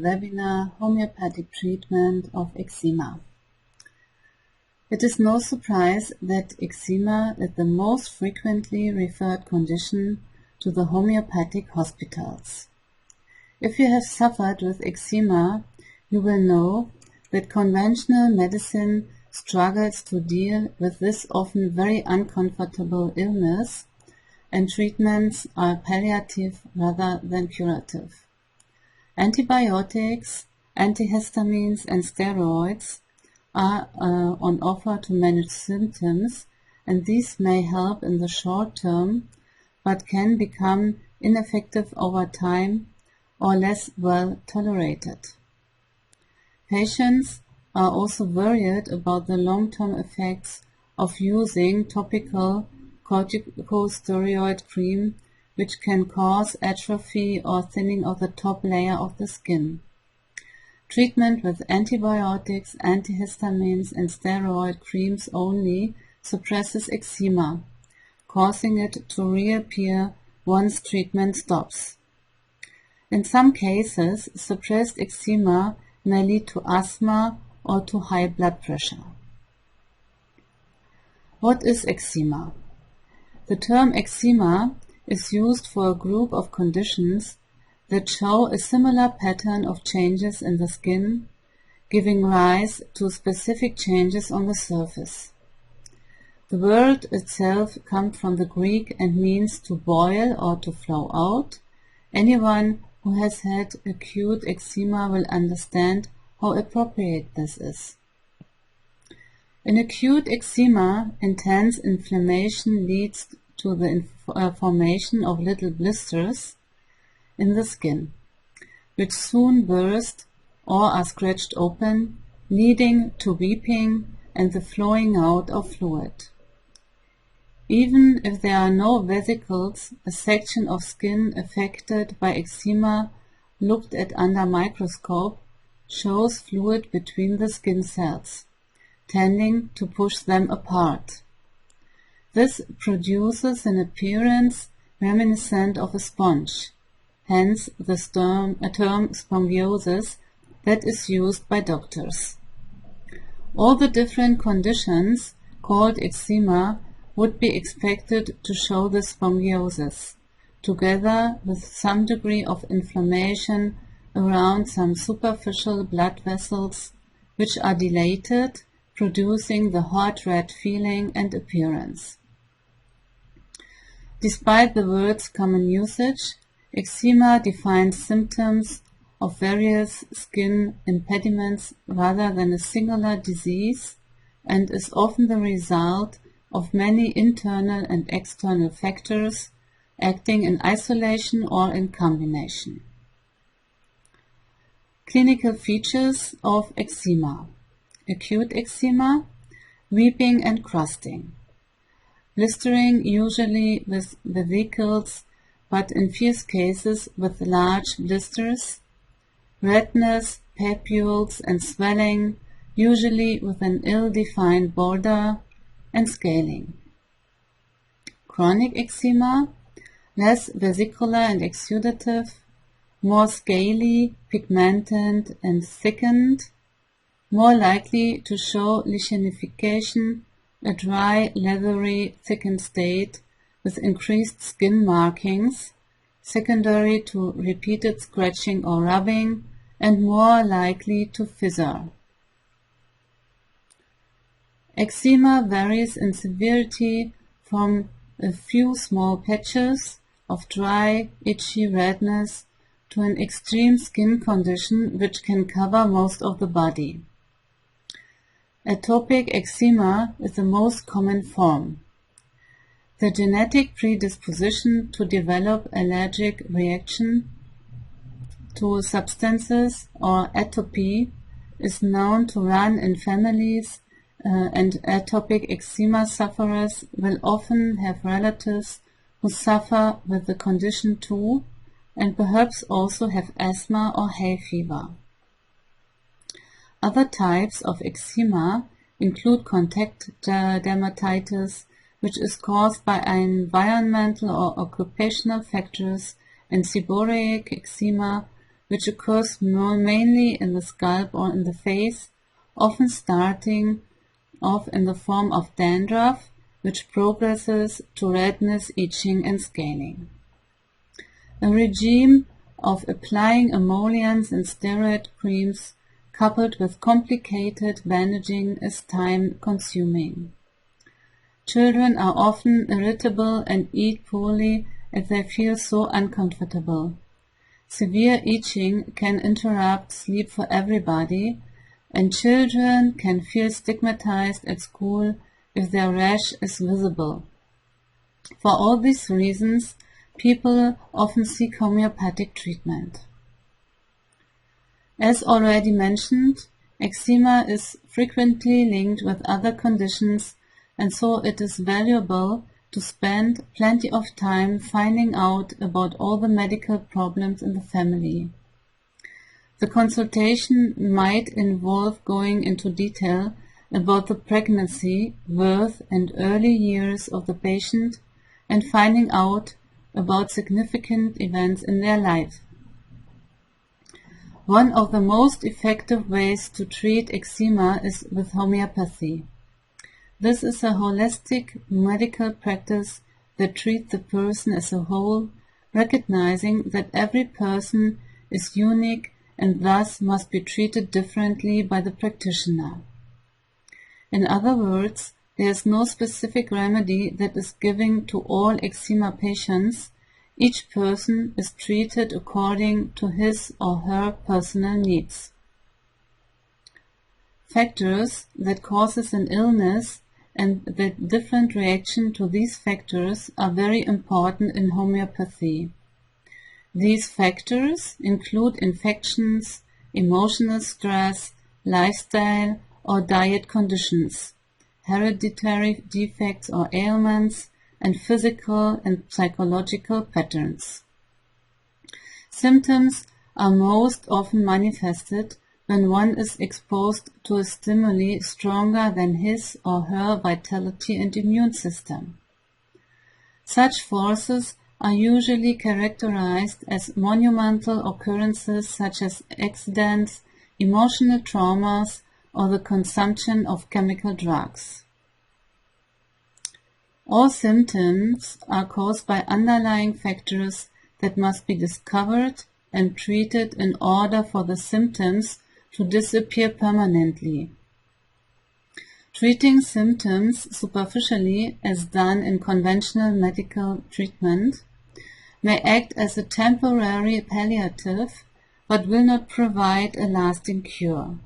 webinar Homeopathic Treatment of Eczema. It is no surprise that eczema is the most frequently referred condition to the homeopathic hospitals. If you have suffered with eczema, you will know that conventional medicine struggles to deal with this often very uncomfortable illness, and treatments are palliative rather than curative. Antibiotics, antihistamines and steroids are on offer to manage symptoms, and these may help in the short term but can become ineffective over time or less well tolerated. Patients are also worried about the long-term effects of using topical corticosteroid cream, which can cause atrophy or thinning of the top layer of the skin. Treatment with antibiotics, antihistamines and steroid creams only suppresses eczema, causing it to reappear once treatment stops. In some cases, suppressed eczema may lead to asthma or to high blood pressure. What is eczema? The term eczema is used for a group of conditions that show a similar pattern of changes in the skin, giving rise to specific changes on the surface. The word itself comes from the Greek and means to boil or to flow out. Anyone who has had acute eczema will understand how appropriate this is. In acute eczema, intense inflammation leads to the formation of little blisters in the skin, which soon burst or are scratched open, leading to weeping and the flowing out of fluid. Even if there are no vesicles, a section of skin affected by eczema looked at under microscope shows fluid between the skin cells, tending to push them apart. This produces an appearance reminiscent of a sponge, hence the term spongiasis that is used by doctors. All the different conditions called eczema would be expected to show the spongiasis, together with some degree of inflammation around some superficial blood vessels, which are dilated, producing the hot red feeling and appearance. Despite the word's common usage, eczema defines symptoms of various skin impediments rather than a singular disease, and is often the result of many internal and external factors acting in isolation or in combination. Clinical features of eczema: acute eczema, weeping and crusting, blistering usually with vesicles, but in few cases with large blisters, redness, papules and swelling, usually with an ill-defined border, and scaling. Chronic eczema, less vesicular and exudative, more scaly, pigmented and thickened, more likely to show lichenification, a dry, leathery, thickened state with increased skin markings, secondary to repeated scratching or rubbing, and more likely to fissure. Eczema varies in severity from a few small patches of dry, itchy redness to an extreme skin condition which can cover most of the body. Atopic eczema is the most common form. The genetic predisposition to develop allergic reaction to substances or atopy is known to run in families, and atopic eczema sufferers will often have relatives who suffer with the condition too, and perhaps also have asthma or hay fever. Other types of eczema include contact dermatitis, which is caused by environmental or occupational factors, and seborrheic eczema, which occurs mainly in the scalp or in the face, often starting off in the form of dandruff, which progresses to redness, itching, and scaling. A regime of applying emollients and steroid creams coupled with complicated bandaging is time-consuming. Children are often irritable and eat poorly as they feel so uncomfortable. Severe itching can interrupt sleep for everybody, and children can feel stigmatized at school if their rash is visible. For all these reasons, people often seek homeopathic treatment. As already mentioned, eczema is frequently linked with other conditions, and so it is valuable to spend plenty of time finding out about all the medical problems in the family. The consultation might involve going into detail about the pregnancy, birth, and early years of the patient and finding out about significant events in their life. One of the most effective ways to treat eczema is with homeopathy. This is a holistic medical practice that treats the person as a whole, recognizing that every person is unique and thus must be treated differently by the practitioner. In other words, there is no specific remedy that is given to all eczema patients. Each person is treated according to his or her personal needs. Factors that causes an illness and the different reaction to these factors are very important in homeopathy. These factors include infections, emotional stress, lifestyle or diet conditions, hereditary defects or ailments, and physical and psychological patterns. Symptoms are most often manifested when one is exposed to a stimuli stronger than his or her vitality and immune system. Such forces are usually characterized as monumental occurrences such as accidents, emotional traumas, or the consumption of chemical drugs. All symptoms are caused by underlying factors that must be discovered and treated in order for the symptoms to disappear permanently. Treating symptoms superficially, as done in conventional medical treatment, may act as a temporary palliative, but will not provide a lasting cure.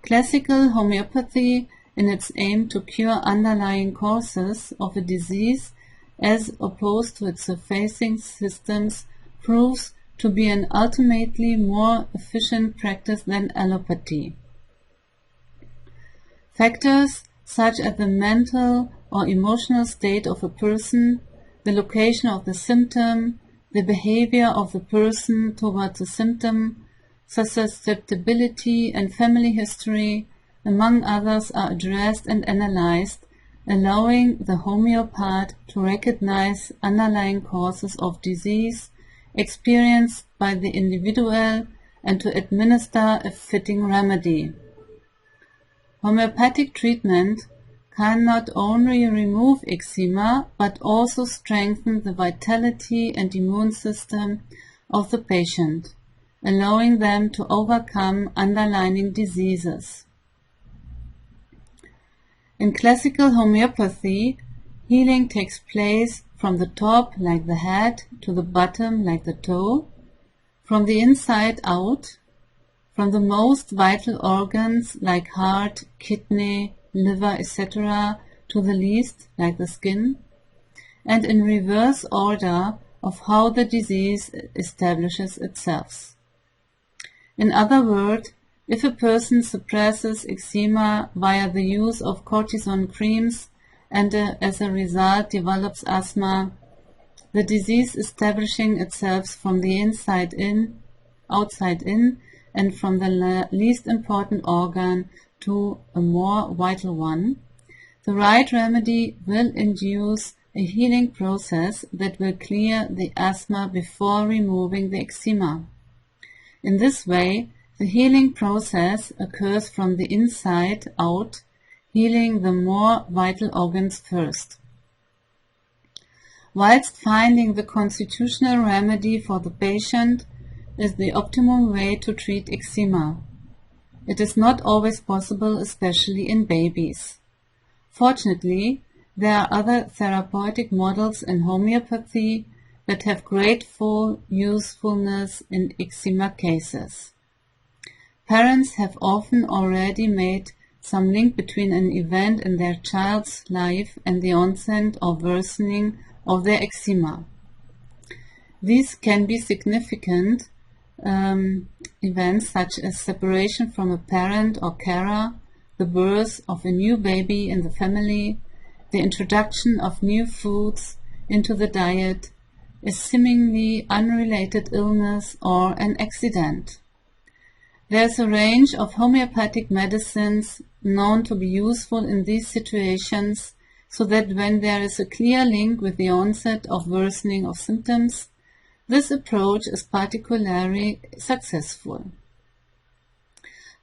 Classical homeopathy, in its aim to cure underlying causes of a disease as opposed to its surfacing systems, proves to be an ultimately more efficient practice than allopathy. Factors such as the mental or emotional state of a person, the location of the symptom, the behavior of the person towards the symptom, susceptibility and family history, among others, are addressed and analyzed, allowing the homeopath to recognize underlying causes of disease experienced by the individual and to administer a fitting remedy. Homeopathic treatment can not only remove eczema but also strengthen the vitality and immune system of the patient, allowing them to overcome underlying diseases. In classical homeopathy, healing takes place from the top, like the head, to the bottom, like the toe, from the inside out, from the most vital organs, like heart, kidney, liver, etc., to the least, like the skin, and in reverse order of how the disease establishes itself. In other words, if a person suppresses eczema via the use of cortisone creams and as a result develops asthma, the disease establishing itself from the inside in, outside in, and from the least important organ to a more vital one, the right remedy will induce a healing process that will clear the asthma before removing the eczema. In this way, the healing process occurs from the inside out, healing the more vital organs first. Whilst finding the constitutional remedy for the patient is the optimum way to treat eczema, it is not always possible, especially in babies. Fortunately, there are other therapeutic models in homeopathy that have great usefulness in eczema cases. Parents have often already made some link between an event in their child's life and the onset or worsening of their eczema. These can be significant events such as separation from a parent or carer, the birth of a new baby in the family, the introduction of new foods into the diet, a seemingly unrelated illness, or an accident. There is a range of homeopathic medicines known to be useful in these situations, so that when there is a clear link with the onset of worsening of symptoms, this approach is particularly successful.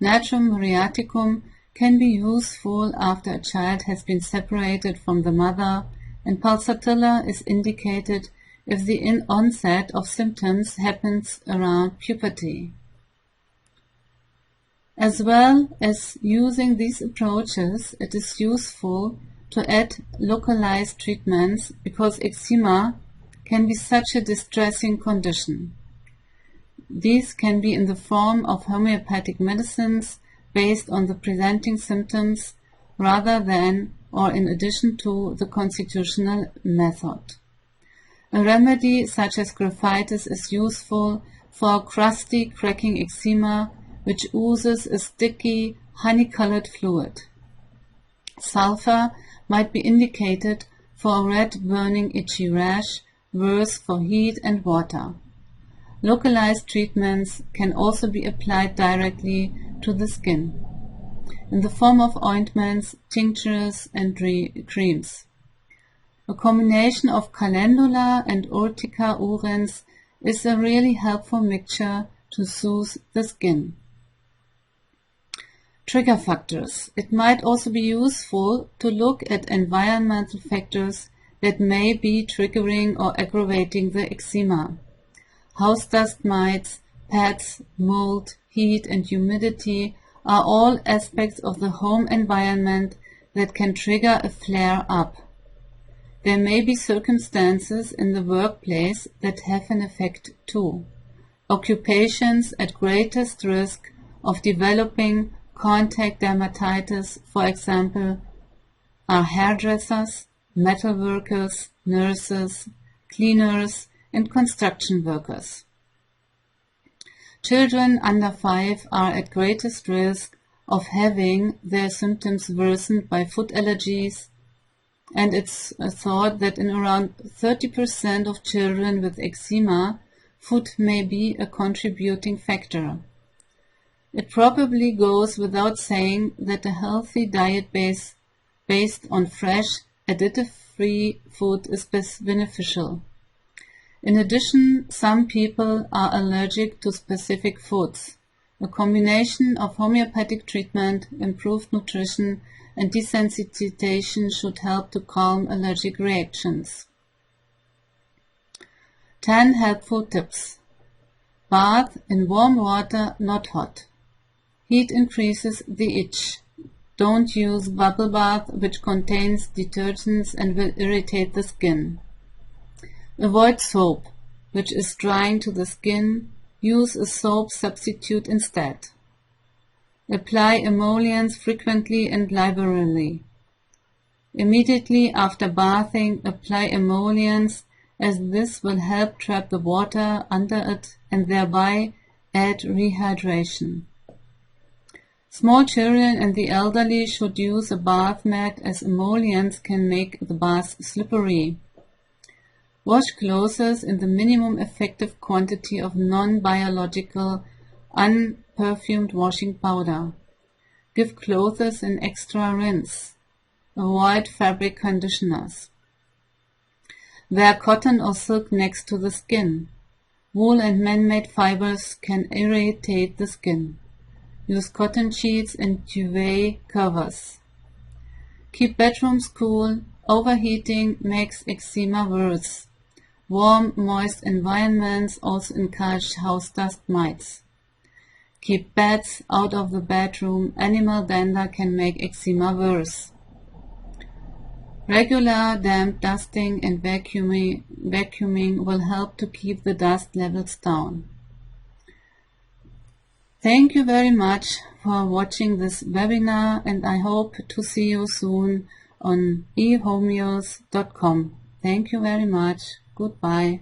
Natrum muriaticum can be useful after a child has been separated from the mother, and pulsatilla is indicated if the onset of symptoms happens around puberty. As well as using these approaches, it is useful to add localized treatments because eczema can be such a distressing condition. These can be in the form of homeopathic medicines based on the presenting symptoms rather than or in addition to the constitutional method. A remedy such as graphitis is useful for crusty, cracking eczema which oozes a sticky, honey-colored fluid. Sulfur might be indicated for a red burning itchy rash, worse for heat and water. Localized treatments can also be applied directly to the skin, in the form of ointments, tinctures, and creams. A combination of calendula and urtica urens is a really helpful mixture to soothe the skin. Trigger factors. It might also be useful to look at environmental factors that may be triggering or aggravating the eczema. House dust mites, pets, mold, heat and humidity are all aspects of the home environment that can trigger a flare-up. There may be circumstances in the workplace that have an effect too. Occupations at greatest risk of developing contact dermatitis, for example, are hairdressers, metal workers, nurses, cleaners, and construction workers. Children under 5 are at greatest risk of having their symptoms worsened by food allergies, and it's thought that in around 30% of children with eczema, food may be a contributing factor. It probably goes without saying that a healthy diet based on fresh, additive-free food is beneficial. In addition, some people are allergic to specific foods. A combination of homeopathic treatment, improved nutrition, and desensitization should help to calm allergic reactions. 10 helpful tips. Bath in warm water, not hot. Heat increases the itch. Don't use bubble bath, which contains detergents and will irritate the skin. Avoid soap, which is drying to the skin. Use a soap substitute instead. Apply emollients frequently and liberally. Immediately after bathing, apply emollients, as this will help trap the water under it and thereby add rehydration. Small children and the elderly should use a bath mat, as emollients can make the bath slippery. Wash clothes in the minimum effective quantity of non-biological, unperfumed washing powder. Give clothes an extra rinse. Avoid fabric conditioners. Wear cotton or silk next to the skin. Wool and man-made fibers can irritate the skin. Use cotton sheets and duvet covers. Keep bedrooms cool. Overheating makes eczema worse. Warm, moist environments also encourage house dust mites. Keep bats out of the bedroom. Animal dander can make eczema worse. Regular damp dusting and vacuuming will help to keep the dust levels down. Thank you very much for watching this webinar, and I hope to see you soon on ehomeoz.com. Thank you very much. Goodbye.